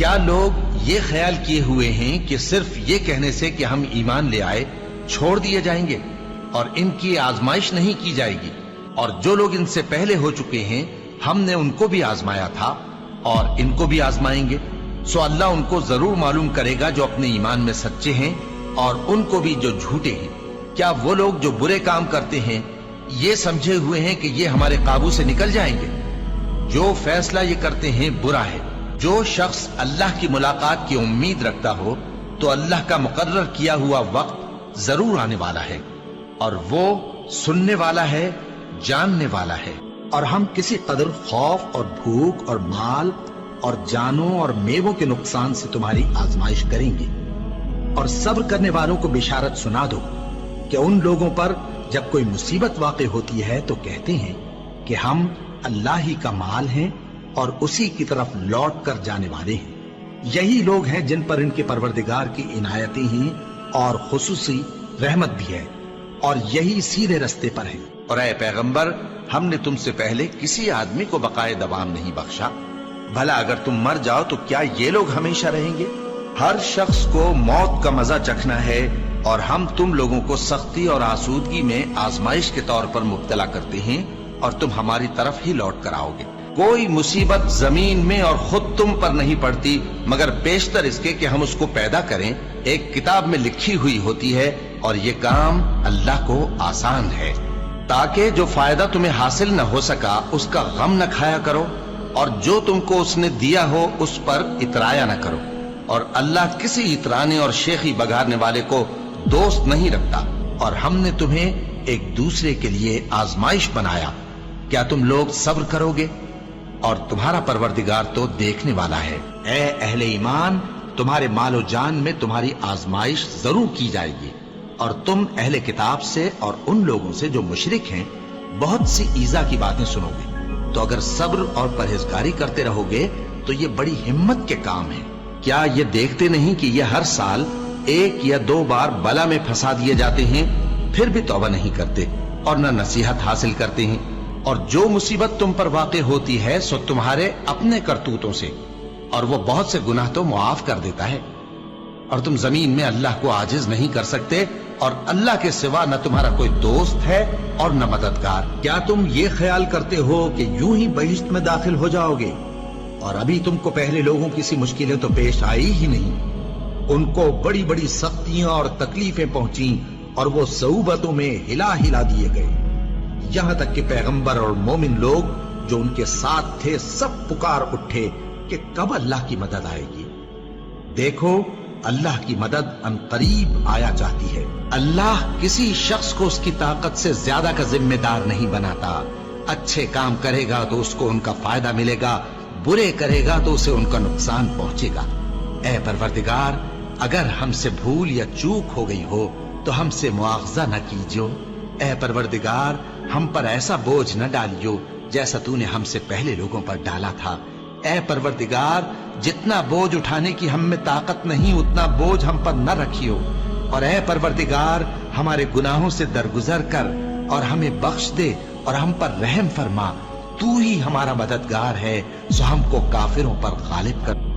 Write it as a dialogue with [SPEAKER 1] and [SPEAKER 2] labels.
[SPEAKER 1] کیا لوگ یہ خیال کیے ہوئے ہیں کہ صرف یہ کہنے سے کہ ہم ایمان لے آئے چھوڑ دیے جائیں گے اور ان کی آزمائش نہیں کی جائے گی؟ اور جو لوگ ان سے پہلے ہو چکے ہیں ہم نے ان کو بھی آزمایا تھا اور ان کو بھی آزمائیں گے، سو اللہ ان کو ضرور معلوم کرے گا جو اپنے ایمان میں سچے ہیں اور ان کو بھی جو جھوٹے ہیں۔ کیا وہ لوگ جو برے کام کرتے ہیں یہ سمجھے ہوئے ہیں کہ یہ ہمارے قابو سے نکل جائیں گے؟ جو فیصلہ یہ کرتے ہیں برا ہے۔ جو شخص اللہ کی ملاقات کی امید رکھتا ہو تو اللہ کا مقرر کیا ہوا وقت ضرور آنے والا ہے، اور وہ سننے والا ہے، جاننے والا ہے۔
[SPEAKER 2] اور ہم کسی قدر خوف اور بھوک اور مال اور جانوں اور میووں کے نقصان سے تمہاری آزمائش کریں گے، اور صبر کرنے والوں کو بشارت سنا دو کہ ان لوگوں پر جب کوئی مصیبت واقع ہوتی ہے تو کہتے ہیں کہ ہم اللہ ہی کا مال ہیں اور اسی کی طرف لوٹ کر جانے والے ہیں۔ یہی لوگ ہیں جن پر ان کے پروردگار کی عنایتیں ہیں اور خصوصی رحمت بھی ہے، اور یہی سیدھے رستے پر ہیں۔
[SPEAKER 1] اور اے پیغمبر، ہم نے تم سے پہلے کسی آدمی کو بقائے دوام نہیں بخشا، بھلا اگر تم مر جاؤ تو کیا یہ لوگ ہمیشہ رہیں گے؟ ہر شخص کو موت کا مزہ چکھنا ہے، اور ہم تم لوگوں کو سختی اور آسودگی میں آزمائش کے طور پر مبتلا کرتے ہیں، اور تم ہماری طرف ہی لوٹ کر آؤ گے۔ کوئی مصیبت زمین میں اور خود تم پر نہیں پڑتی مگر بیشتر اس کے کہ ہم اس کو پیدا کریں ایک کتاب میں لکھی ہوئی ہوتی ہے، اور یہ کام اللہ کو آسان ہے، تاکہ جو فائدہ تمہیں حاصل نہ ہو سکا اس کا غم نہ کھایا کرو، اور جو تم کو اس نے دیا ہو اس پر اترایا نہ کرو۔ اور اللہ کسی اترانے اور شیخی بگارنے والے کو دوست نہیں رکھتا۔ اور ہم نے تمہیں ایک دوسرے کے لیے آزمائش بنایا، کیا تم لوگ صبر کرو گے؟ اور تمہارا پروردگار تو دیکھنے والا ہے۔
[SPEAKER 2] اے اہل ایمان، تمہارے مال و جان میں تمہاری آزمائش ضرور کی جائے گی، اور تم اہل کتاب سے اور ان لوگوں سے جو مشرک ہیں بہت سی ایذا کی باتیں سنو گے، تو اگر صبر اور پرہیزگاری کرتے رہو گے تو یہ بڑی ہمت کے کام ہے۔ کیا یہ دیکھتے نہیں کہ یہ ہر سال 1 یا 2 بار بلا میں پھنسا دیے جاتے ہیں، پھر بھی توبہ نہیں کرتے اور نہ نصیحت حاصل کرتے ہیں؟ اور جو مصیبت تم پر واقع ہوتی ہے سو تمہارے اپنے کرتوتوں سے، اور وہ بہت سے گناہ تو معاف کر دیتا ہے۔ اور تم زمین میں اللہ کو عاجز نہیں کر سکتے، اور اللہ کے سوا نہ تمہارا کوئی دوست ہے اور نہ مددگار۔ کیا تم یہ خیال کرتے ہو کہ یوں ہی بہشت میں داخل ہو جاؤ گے، اور ابھی تم کو پہلے لوگوں کی سی مشکلیں تو پیش آئی ہی نہیں؟ ان کو بڑی بڑی سختیاں اور تکلیفیں پہنچیں، اور وہ صعوبتوں میں ہلا ہلا دیے گئے، یہاں تک کہ پیغمبر اور مومن لوگ جو ان کے ساتھ تھے سب پکار اٹھے کہ کب اللہ کی مدد آئے گی۔ دیکھو، اللہ کی مدد ان قریب آیا چاہتی ہے۔ اللہ کسی شخص کو اس کی طاقت سے زیادہ کا ذمہ دار نہیں بناتا۔ اچھے کام کرے گا تو اس کو ان کا فائدہ ملے گا، برے کرے گا تو اسے ان کا نقصان پہنچے گا۔ اے پروردگار، اگر ہم سے بھول یا چوک ہو گئی ہو تو ہم سے مواخذہ نہ کیجو۔ اے پروردگار، ہم پر ایسا بوجھ نہ ڈالیو جیسا تو نے ہم سے پہلے لوگوں پر ڈالا تھا۔ اے پروردگار، جتنا بوجھ اٹھانے کی ہم میں طاقت نہیں اتنا بوجھ ہم پر نہ رکھیو، اور اے پروردگار ہمارے گناہوں سے درگزر کر اور ہمیں بخش دے اور ہم پر رحم فرما۔ تو ہی ہمارا مددگار ہے، سو ہم کو کافروں پر غالب کر۔